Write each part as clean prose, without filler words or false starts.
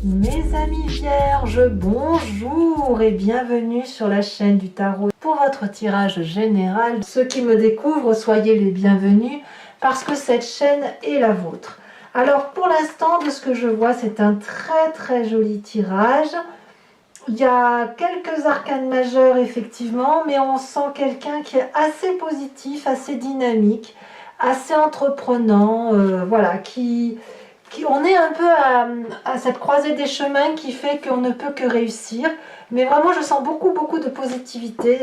Mes amis vierges, bonjour et bienvenue sur la chaîne du tarot pour votre tirage général. Ceux qui me découvrent, soyez les bienvenus parce que cette chaîne est la vôtre. Alors pour l'instant, de ce que je vois, c'est un très joli tirage. Il y a quelques arcanes majeurs effectivement, mais on sent quelqu'un qui est assez positif, assez dynamique, assez entreprenant, voilà, on est un peu à cette croisée des chemins qui fait qu'on ne peut que réussir. Mais vraiment, je sens beaucoup de positivité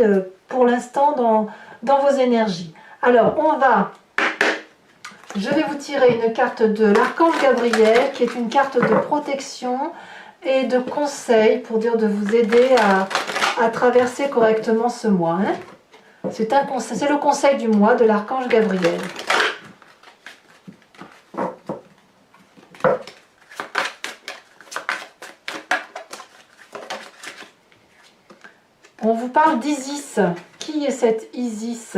pour l'instant dans vos énergies. Alors, je vais vous tirer une carte de l'archange Gabriel, qui est une carte de protection et de conseil pour dire de vous aider à traverser correctement ce mois. Hein. C'est le conseil du mois de l'archange Gabriel. On vous parle d'Isis. Qui est cette Isis?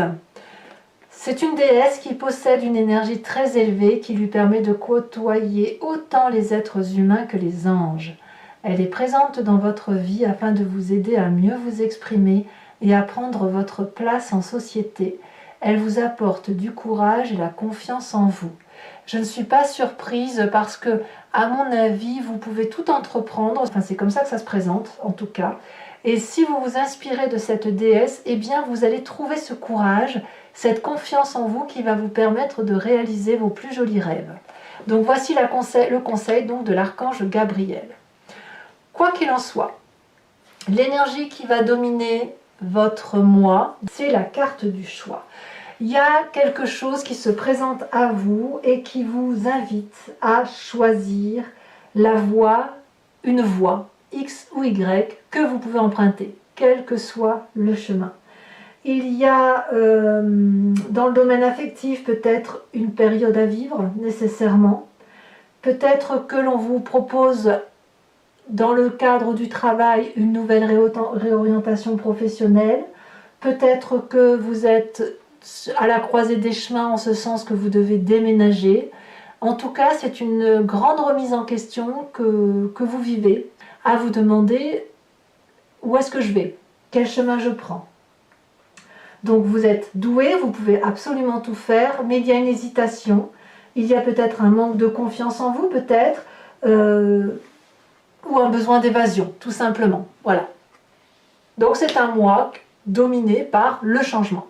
C'est une déesse qui possède une énergie très élevée qui lui permet de côtoyer autant les êtres humains que les anges. Elle est présente dans votre vie afin de vous aider à mieux vous exprimer et à prendre votre place en société. Elle vous apporte du courage et la confiance en vous. Je ne suis pas surprise parce que, à mon avis, vous pouvez tout entreprendre. Enfin, c'est comme ça que ça se présente, en tout cas. Et si vous vous inspirez de cette déesse, eh bien vous allez trouver ce courage, cette confiance en vous qui va vous permettre de réaliser vos plus jolis rêves. Donc voici le conseil donc, de l'archange Gabriel. Quoi qu'il en soit, l'énergie qui va dominer votre mois, c'est la carte du choix. Il y a quelque chose qui se présente à vous et qui vous invite à choisir la voie, une voie, X ou Y, que vous pouvez emprunter, quel que soit le chemin. Il y a dans le domaine affectif peut-être une période à vivre nécessairement, peut-être que l'on vous propose dans le cadre du travail une nouvelle réorientation professionnelle, peut-être que vous êtes à la croisée des chemins en ce sens que vous devez déménager. En tout cas, c'est une grande remise en question que vous vivez, à vous demander où est-ce que je vais, quel chemin je prends. Donc vous êtes doué, vous pouvez absolument tout faire, mais il y a une hésitation, il y a peut-être un manque de confiance en vous, peut-être, ou un besoin d'évasion, tout simplement. Voilà. Donc c'est un mois dominé par le changement.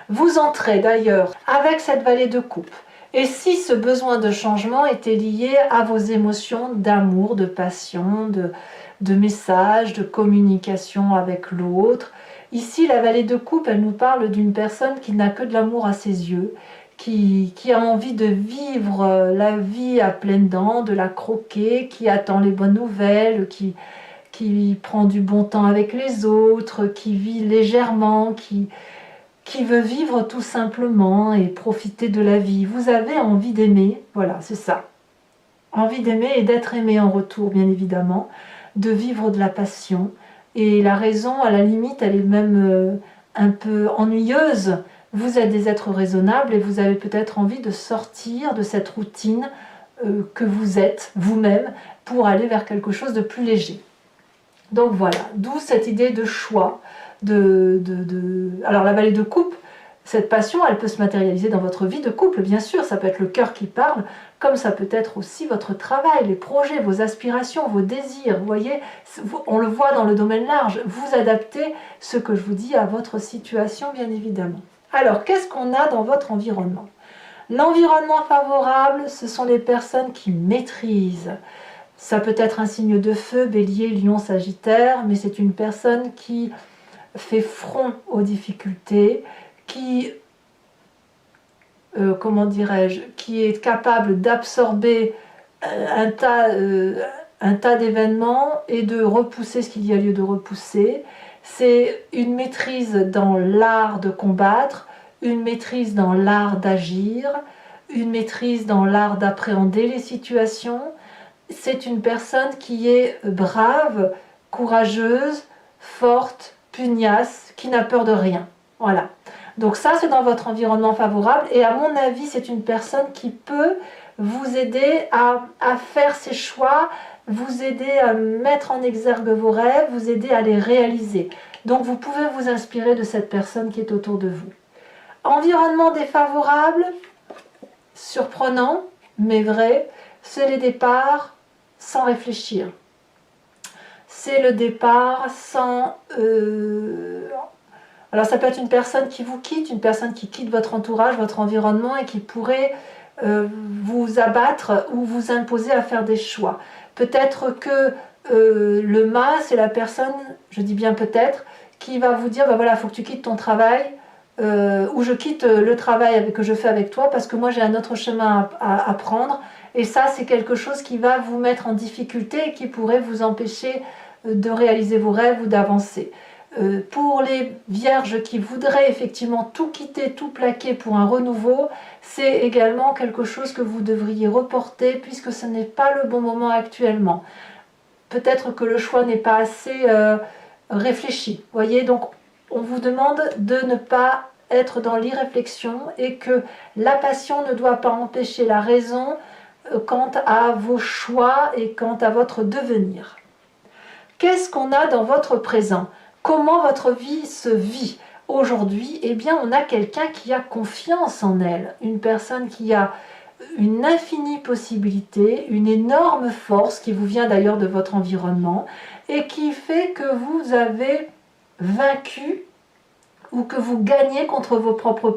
Vous entrez d'ailleurs avec cette vallée de coupe. Et si ce besoin de changement était lié à vos émotions d'amour, de passion, de message, de communication avec l'autre, ici la vallée de coupe, elle nous parle d'une personne qui n'a que de l'amour à ses yeux, qui a envie de vivre la vie à pleines dents, de la croquer, qui attend les bonnes nouvelles, qui prend du bon temps avec les autres, qui vit légèrement, qui veut vivre tout simplement et profiter de la vie. Vous avez envie d'aimer, voilà, c'est ça. Envie d'aimer et d'être aimé en retour, bien évidemment, de vivre de la passion. Et la raison, à la limite, elle est même un peu ennuyeuse. Vous êtes des êtres raisonnables et vous avez peut-être envie de sortir de cette routine que vous êtes vous-même pour aller vers quelque chose de plus léger. Donc voilà, d'où cette idée de choix. Alors la vallée de coupe, cette passion, elle peut se matérialiser dans votre vie de couple, bien sûr, ça peut être le cœur qui parle, comme ça peut être aussi votre travail, les projets, vos aspirations, vos désirs, vous voyez, on le voit dans le domaine large, vous adaptez ce que je vous dis à votre situation, bien évidemment. Alors, qu'est-ce qu'on a dans votre environnement? L'environnement favorable, ce sont les personnes qui maîtrisent. Ça peut être un signe de feu, bélier, lion, sagittaire, mais c'est une personne qui fait front aux difficultés, qui, comment dirais-je, qui est capable d'absorber un tas d'événements et de repousser ce qu'il y a lieu de repousser. C'est une maîtrise dans l'art de combattre, une maîtrise dans l'art d'agir, une maîtrise dans l'art d'appréhender les situations. C'est une personne qui est brave, courageuse, forte, pugnace, qui n'a peur de rien. Voilà. Donc ça, c'est dans votre environnement favorable. Et à mon avis, c'est une personne qui peut vous aider à faire ses choix vous aider à mettre en exergue vos rêves, vous aider à les réaliser. Donc vous pouvez vous inspirer de cette personne qui est autour de vous. Environnement défavorable, surprenant, mais vrai, c'est les départs sans réfléchir. C'est le départ sans... Alors ça peut être une personne qui vous quitte, une personne qui quitte votre entourage, votre environnement et qui pourrait vous abattre ou vous imposer à faire des choix. Peut-être que le mât, c'est la personne, je dis bien peut-être, qui va vous dire, ben voilà, il faut que tu quittes ton travail, ou je quitte le travail que je fais avec toi parce que moi j'ai un autre chemin à prendre. Et ça, c'est quelque chose qui va vous mettre en difficulté et qui pourrait vous empêcher de réaliser vos rêves ou d'avancer. Pour les vierges qui voudraient effectivement tout quitter, tout plaquer pour un renouveau, c'est également quelque chose que vous devriez reporter puisque ce n'est pas le bon moment actuellement. Peut-être que le choix n'est pas assez réfléchi. Voyez, donc on vous demande de ne pas être dans l'irréflexion et que la passion ne doit pas empêcher la raison quant à vos choix et quant à votre devenir. Qu'est-ce qu'on a dans votre présent? Comment votre vie se vit aujourd'hui? Eh bien, on a quelqu'un qui a confiance en elle, une personne qui a une infinie possibilité, une énorme force qui vous vient d'ailleurs de votre environnement et qui fait que vous avez vaincu ou que vous gagnez contre vos propres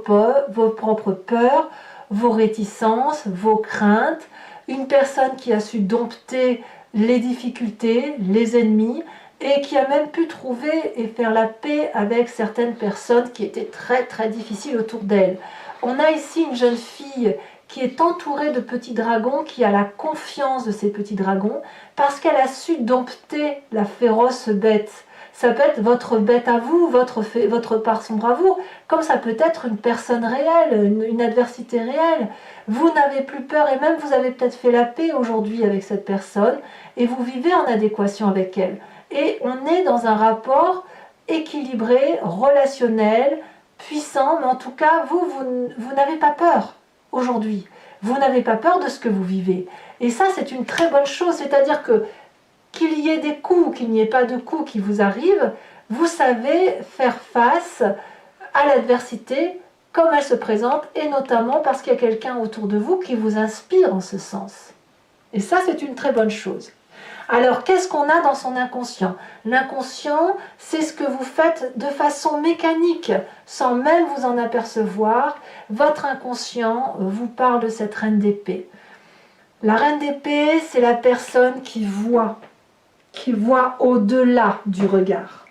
peurs, vos réticences, vos craintes. Une personne qui a su dompter les difficultés, les ennemis, et qui a même pu trouver et faire la paix avec certaines personnes qui étaient très très difficiles autour d'elle. On a ici une jeune fille qui est entourée de petits dragons, qui a la confiance de ces petits dragons, parce qu'elle a su dompter la féroce bête. Ça peut être votre bête à vous, votre part sombre à vous, comme ça peut être une personne réelle, une adversité réelle. Vous n'avez plus peur et même vous avez peut-être fait la paix aujourd'hui avec cette personne et vous vivez en adéquation avec elle. Et on est dans un rapport équilibré, relationnel, puissant, mais en tout cas, vous n'avez pas peur aujourd'hui. Vous n'avez pas peur de ce que vous vivez. Et ça, c'est une très bonne chose, c'est-à-dire que qu'il y ait des coups ou qu'il n'y ait pas de coups qui vous arrivent, vous savez faire face à l'adversité comme elle se présente, et notamment parce qu'il y a quelqu'un autour de vous qui vous inspire en ce sens. Et ça, c'est une très bonne chose. Alors, qu'est-ce qu'on a dans son inconscient? L'inconscient, c'est ce que vous faites de façon mécanique, sans même vous en apercevoir. Votre inconscient vous parle de cette reine d'épée. La reine d'épée, c'est la personne qui voit au-delà du regard.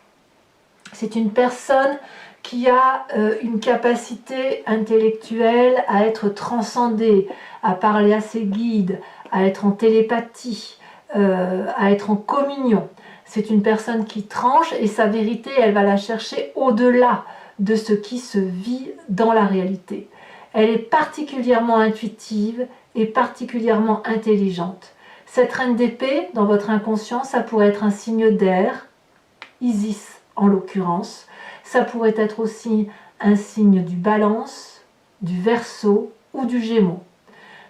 C'est une personne qui a une capacité intellectuelle à être transcendée, à parler à ses guides, à être en télépathie, à être en communion. C'est une personne qui tranche et sa vérité, elle va la chercher au-delà de ce qui se vit dans la réalité. Elle est particulièrement intuitive et particulièrement intelligente. Cette reine d'épée, dans votre inconscient, ça pourrait être un signe d'air, Isis en l'occurrence. Ça pourrait être aussi un signe du Balance, du Verseau ou du Gémeaux.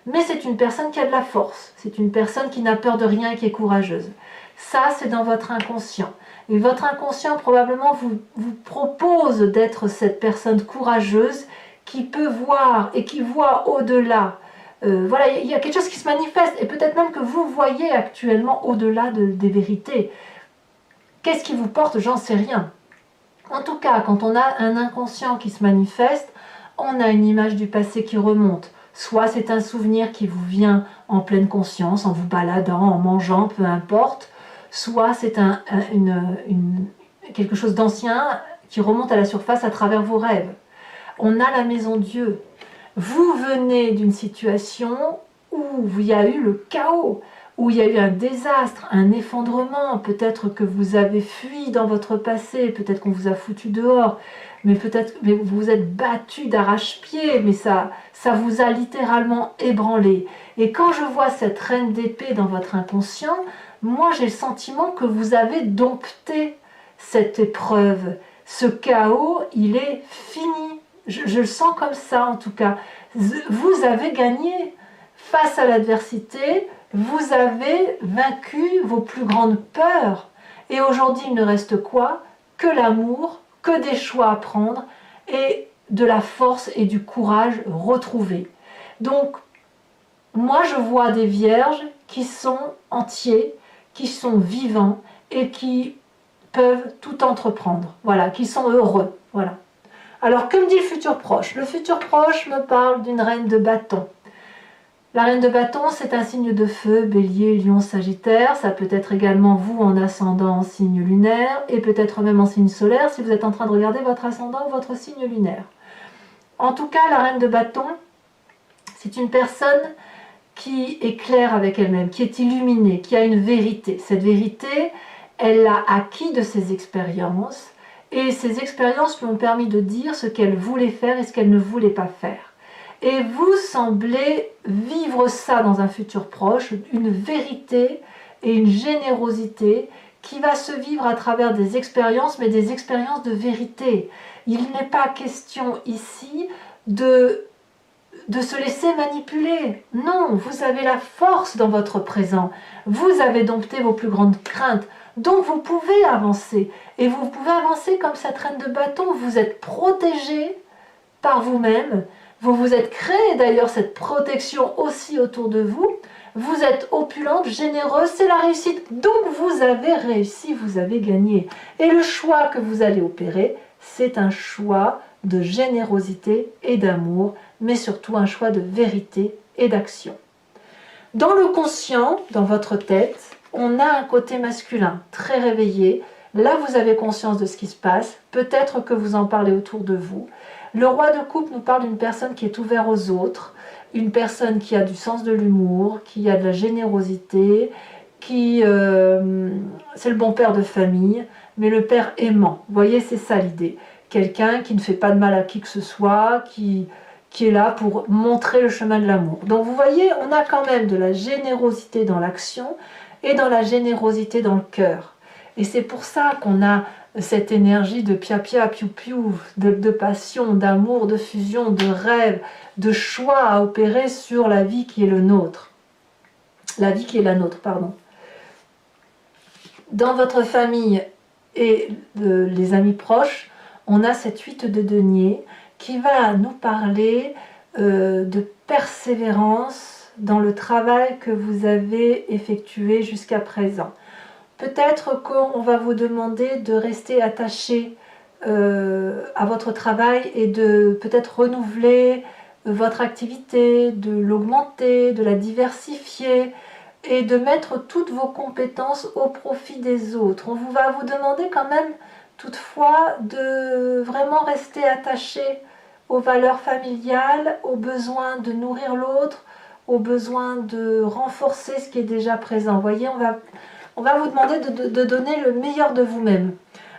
Mais c'est une personne qui a de la force, c'est une personne qui n'a peur de rien et qui est courageuse. Ça, c'est dans votre inconscient. Et votre inconscient probablement vous propose d'être cette personne courageuse qui peut voir et qui voit au-delà. Voilà, il y a quelque chose qui se manifeste et peut-être même que vous voyez actuellement au-delà des vérités. Qu'est-ce qui vous porte? J'en sais rien. En tout cas, quand on a un inconscient qui se manifeste, on a une image du passé qui remonte. Soit c'est un souvenir qui vous vient en pleine conscience, en vous baladant, en mangeant, peu importe. Soit c'est quelque chose d'ancien qui remonte à la surface à travers vos rêves. On a la maison Dieu. Vous venez d'une situation où il y a eu le chaos, où il y a eu un désastre, un effondrement, peut-être que vous avez fui dans votre passé, peut-être qu'on vous a foutu dehors, mais peut-être que vous vous êtes battu d'arrache-pied, mais ça vous a littéralement ébranlé. Et quand je vois cette reine d'épée dans votre inconscient, moi j'ai le sentiment que vous avez dompté cette épreuve. Ce chaos, il est fini. Je le sens comme ça en tout cas. Vous avez gagné face à l'adversité. Vous avez vaincu vos plus grandes peurs. Et aujourd'hui, il ne reste quoi? Que l'amour, que des choix à prendre et de la force et du courage retrouvés. Donc, moi, je vois des vierges qui sont entiers, qui sont vivants et qui peuvent tout entreprendre. Voilà, qui sont heureux. Voilà. Alors, que me dit le futur proche? Le futur proche me parle d'une reine de bâton. La reine de bâton, c'est un signe de feu, bélier, lion, sagittaire. Ça peut être également vous en ascendant en signe lunaire et peut-être même en signe solaire si vous êtes en train de regarder votre ascendant ou votre signe lunaire. En tout cas, la reine de bâton, c'est une personne qui est claire avec elle-même, qui est illuminée, qui a une vérité. Cette vérité, elle l'a acquis de ses expériences et ces expériences lui ont permis de dire ce qu'elle voulait faire et ce qu'elle ne voulait pas faire. Et vous semblez vivre ça dans un futur proche, une vérité et une générosité qui va se vivre à travers des expériences, mais des expériences de vérité. Il n'est pas question ici de se laisser manipuler. Non, vous avez la force dans votre présent. Vous avez dompté vos plus grandes craintes. Donc vous pouvez avancer. Et vous pouvez avancer comme cette reine de bâton. Vous êtes protégé par vous-même. Vous vous êtes créé d'ailleurs cette protection aussi autour de vous. Vous êtes opulente, généreuse, c'est la réussite. Donc vous avez réussi, vous avez gagné. Et le choix que vous allez opérer, c'est un choix de générosité et d'amour, mais surtout un choix de vérité et d'action. Dans le conscient, dans votre tête, on a un côté masculin très réveillé. Là, vous avez conscience de ce qui se passe. Peut-être que vous en parlez autour de vous. Le roi de coupe nous parle d'une personne qui est ouverte aux autres, une personne qui a du sens de l'humour, qui a de la générosité, c'est le bon père de famille, mais le père aimant. Vous voyez, c'est ça l'idée. Quelqu'un qui ne fait pas de mal à qui que ce soit, qui est là pour montrer le chemin de l'amour. Donc vous voyez, on a quand même de la générosité dans l'action et dans la générosité dans le cœur. Et c'est pour ça qu'on a cette énergie de pia-pia, piou-piou, de passion, d'amour, de fusion, de rêve, de choix à opérer sur la vie qui est le nôtre. La vie qui est la nôtre, pardon. Dans votre famille et les amis proches, on a cette 8 de denier qui va nous parler de persévérance dans le travail que vous avez effectué jusqu'à présent. Peut-être qu'on va vous demander de rester attaché à votre travail et de peut-être renouveler votre activité, de l'augmenter, de la diversifier et de mettre toutes vos compétences au profit des autres. On va vous demander quand même toutefois de vraiment rester attaché aux valeurs familiales, aux besoins de nourrir l'autre, aux besoins de renforcer ce qui est déjà présent. Vous voyez, on va vous demander de donner le meilleur de vous-même.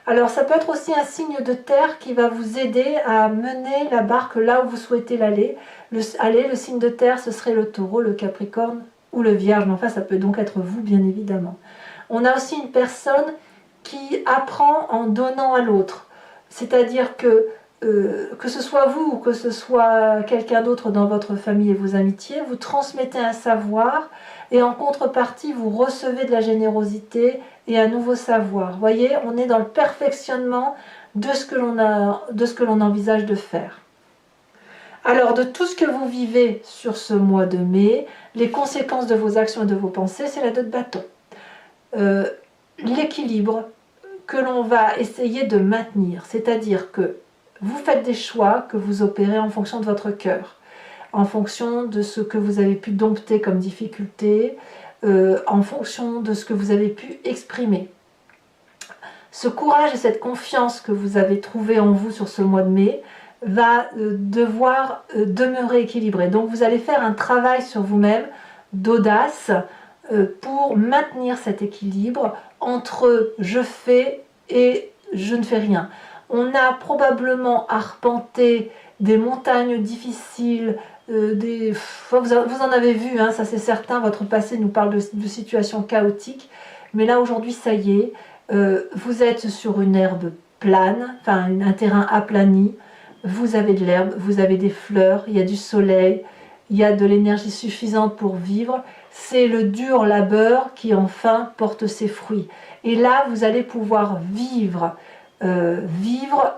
Alors ça peut être aussi un signe de terre qui va vous aider à mener la barque là où vous souhaitez l'aller. Le signe de terre, ce serait le taureau, le capricorne ou le vierge. Mais enfin, ça peut donc être vous, bien évidemment. On a aussi une personne qui apprend en donnant à l'autre. C'est-à-dire que ce soit vous ou que ce soit quelqu'un d'autre dans votre famille et vos amitiés, vous transmettez un savoir et en contrepartie, vous recevez de la générosité et un nouveau savoir. Vous voyez, on est dans le perfectionnement de ce que l'on envisage de faire. Alors, de tout ce que vous vivez sur ce mois de mai, les conséquences de vos actions et de vos pensées, c'est la 2 de bâton. L'équilibre que l'on va essayer de maintenir, c'est-à-dire que vous faites des choix que vous opérez en fonction de votre cœur, en fonction de ce que vous avez pu dompter comme difficulté, en fonction de ce que vous avez pu exprimer. Ce courage et cette confiance que vous avez trouvé en vous sur ce mois de mai va devoir demeurer équilibré. Donc vous allez faire un travail sur vous-même d'audace pour maintenir cet équilibre entre je fais et je ne fais rien. On a probablement arpenté des montagnes difficiles, vous en avez vu, hein, ça c'est certain, votre passé nous parle de situations chaotiques, mais là aujourd'hui ça y est, vous êtes sur une herbe plane, enfin un terrain aplani, vous avez de l'herbe, vous avez des fleurs, il y a du soleil, il y a de l'énergie suffisante pour vivre, c'est le dur labeur qui enfin porte ses fruits. Et là, vous allez pouvoir vivre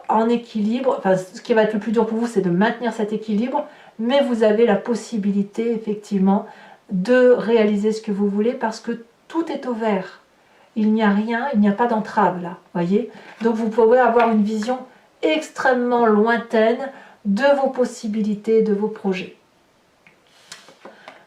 en équilibre. Enfin, ce qui va être le plus dur pour vous, c'est de maintenir cet équilibre, mais vous avez la possibilité, effectivement, de réaliser ce que vous voulez parce que tout est au vert. Il n'y a rien, il n'y a pas d'entrave là, voyez. Donc vous pouvez avoir une vision extrêmement lointaine de vos possibilités, de vos projets.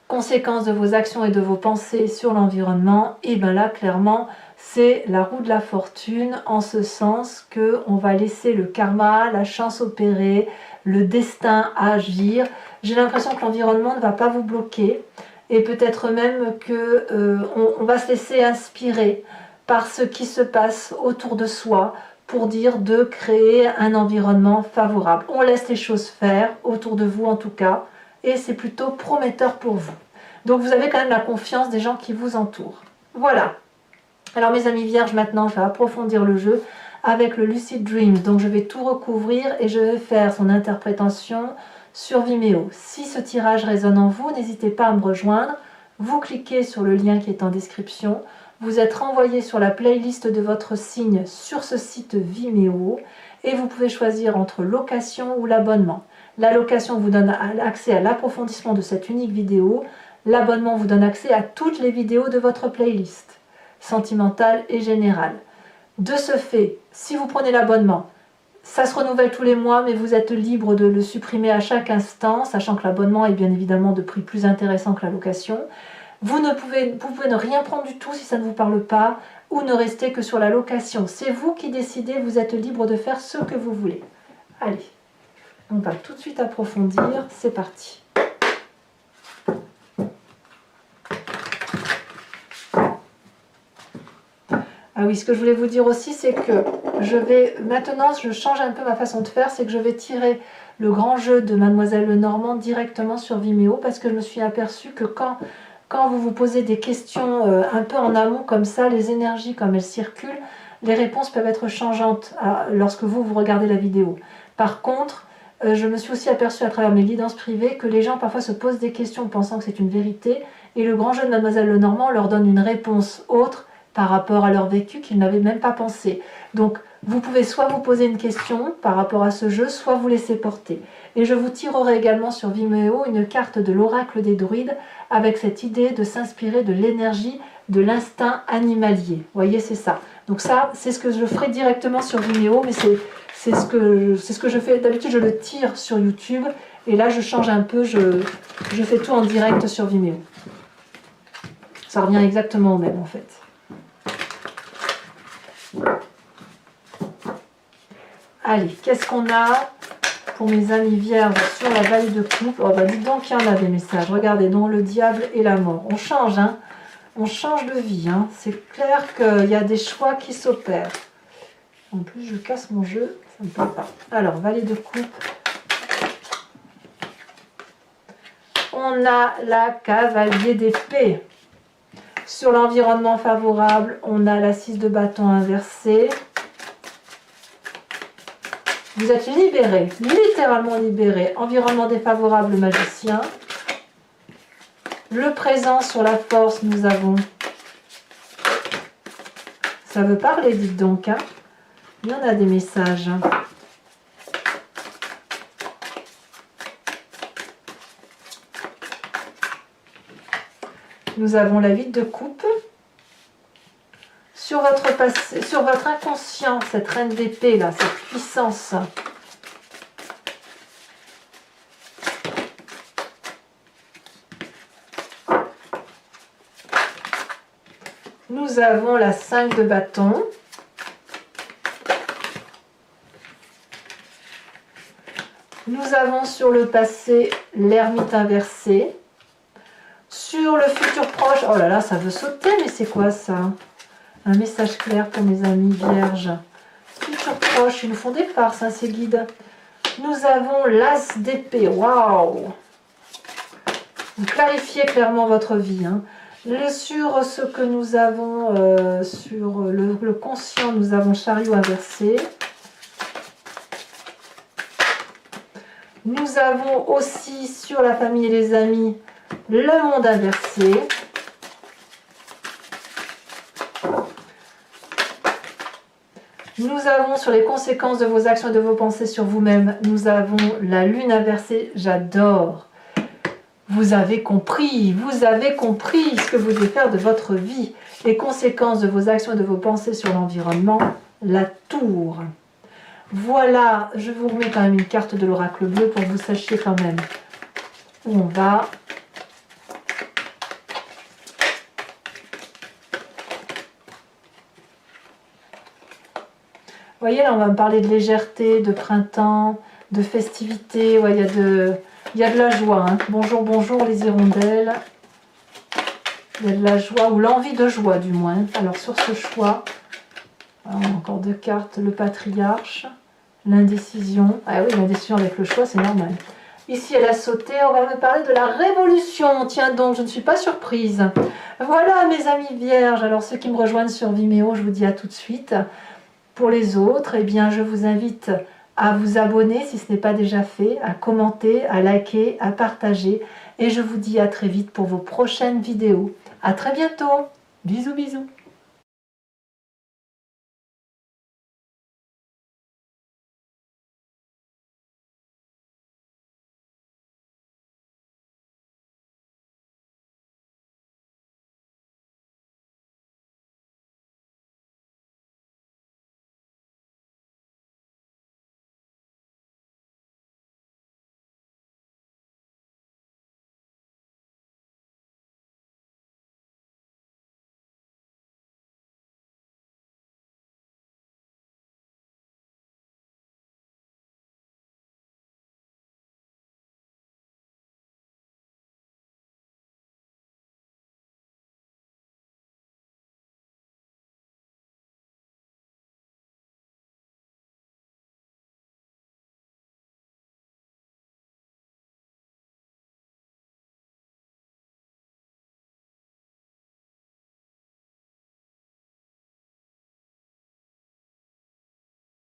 Conséquence de vos actions et de vos pensées sur l'environnement, et bien là, clairement, c'est la roue de la fortune, en ce sens qu'on va laisser le karma, la chance opérer, le destin agir. J'ai l'impression que l'environnement ne va pas vous bloquer, et peut-être même qu'on va se laisser inspirer par ce qui se passe autour de soi, pour dire de créer un environnement favorable. On laisse les choses faire, autour de vous en tout cas, et c'est plutôt prometteur pour vous. Donc vous avez quand même la confiance des gens qui vous entourent. Voilà. Alors mes amis vierges, maintenant je vais approfondir le jeu avec le Lucid Dream. Donc je vais tout recouvrir et je vais faire son interprétation sur Vimeo. Si ce tirage résonne en vous, n'hésitez pas à me rejoindre. Vous cliquez sur le lien qui est en description. Vous êtes renvoyé sur la playlist de votre signe sur ce site Vimeo et vous pouvez choisir entre location ou l'abonnement. La location vous donne accès à l'approfondissement de cette unique vidéo. L'abonnement vous donne accès à toutes les vidéos de votre playlist, sentimentale et générale. De ce fait, si vous prenez l'abonnement, ça se renouvelle tous les mois, mais vous êtes libre de le supprimer à chaque instant, sachant que l'abonnement est bien évidemment de prix plus intéressant que la location. Vous pouvez ne rien prendre du tout si ça ne vous parle pas, ou ne rester que sur la location. C'est vous qui décidez, vous êtes libre de faire ce que vous voulez. Allez, on va tout de suite approfondir, c'est parti. Ah oui, ce que je voulais vous dire aussi, c'est que maintenant, je change un peu ma façon de faire, c'est que je vais tirer le grand jeu de Mademoiselle Lenormand directement sur Vimeo, parce que je me suis aperçue que quand vous vous posez des questions un peu en amont comme ça, les énergies comme elles circulent, les réponses peuvent être changeantes lorsque vous regardez la vidéo. Par contre, je me suis aussi aperçue à travers mes guidances privées que les gens parfois se posent des questions pensant que c'est une vérité, et le grand jeu de Mademoiselle Lenormand leur donne une réponse autre par rapport à leur vécu qu'ils n'avaient même pas pensé. Donc, vous pouvez soit vous poser une question par rapport à ce jeu, soit vous laisser porter. Et je vous tirerai également sur Vimeo une carte de l'oracle des druides avec cette idée de s'inspirer de l'énergie de l'instinct animalier. Vous voyez, c'est ça. Donc ça, c'est ce que je ferai directement sur Vimeo, mais c'est ce que je fais. D'habitude, je le tire sur YouTube, et là, je change un peu, je fais tout en direct sur Vimeo. Ça revient exactement au même, en fait. Allez, qu'est-ce qu'on a pour mes amis vierges sur la vallée de coupe? Oh bah dites donc qu'il y en a des messages. Regardez, non, le diable et la mort. On change, hein. On change de vie, hein. C'est clair qu'il y a des choix qui s'opèrent. En plus, je casse mon jeu, ça ne me plaît pas. Alors, vallée de coupe. On a la cavalier d'épée. Sur l'environnement favorable, on a la 6 de bâton inversée. Vous êtes libéré, littéralement libéré. Environnement défavorable, le magicien. Le présent sur la force, nous avons... Ça veut parler, dites donc. Hein. Il y en a des messages. Nous avons la 8 de coupe. Sur votre passé, sur votre inconscient, cette reine d'épée là, cette puissance. Nous avons la 5 de bâton. Nous avons sur le passé l'ermite inversé. Sur le futur proche, oh là là, ça veut sauter, mais c'est quoi ça? Un message clair pour mes amis vierges. Futur proche, ils nous font des farces, hein, ces guides. Nous avons l'as d'épée. Waouh! Vous clarifiez clairement votre vie. Hein. Sur ce que nous avons, sur le conscient, nous avons chariot inversé. Nous avons aussi sur la famille et les amis, le monde inversé. Nous avons sur les conséquences de vos actions et de vos pensées sur vous-même, nous avons la lune inversée, j'adore. Vous avez compris ce que vous devez faire de votre vie. Les conséquences de vos actions et de vos pensées sur l'environnement, la tour. Voilà, je vous remets quand même une carte de l'oracle bleu pour que vous sachiez quand même où on va. Vous voyez, là, on va me parler de légèreté, de printemps, de festivité. Ouais, il y a de la joie. Hein. Bonjour, bonjour les hirondelles. Il y a de la joie, ou l'envie de joie du moins. Alors sur ce choix, encore deux cartes. Le patriarche, l'indécision. Ah oui, l'indécision avec le choix, c'est normal. Ici, elle a sauté. On va me parler de la révolution. Tiens donc, je ne suis pas surprise. Voilà mes amis vierges. Alors ceux qui me rejoignent sur Vimeo, je vous dis à tout de suite. Pour les autres, eh bien, je vous invite à vous abonner si ce n'est pas déjà fait, à commenter, à liker, à partager. Et je vous dis à très vite pour vos prochaines vidéos. À très bientôt. Bisous, bisous.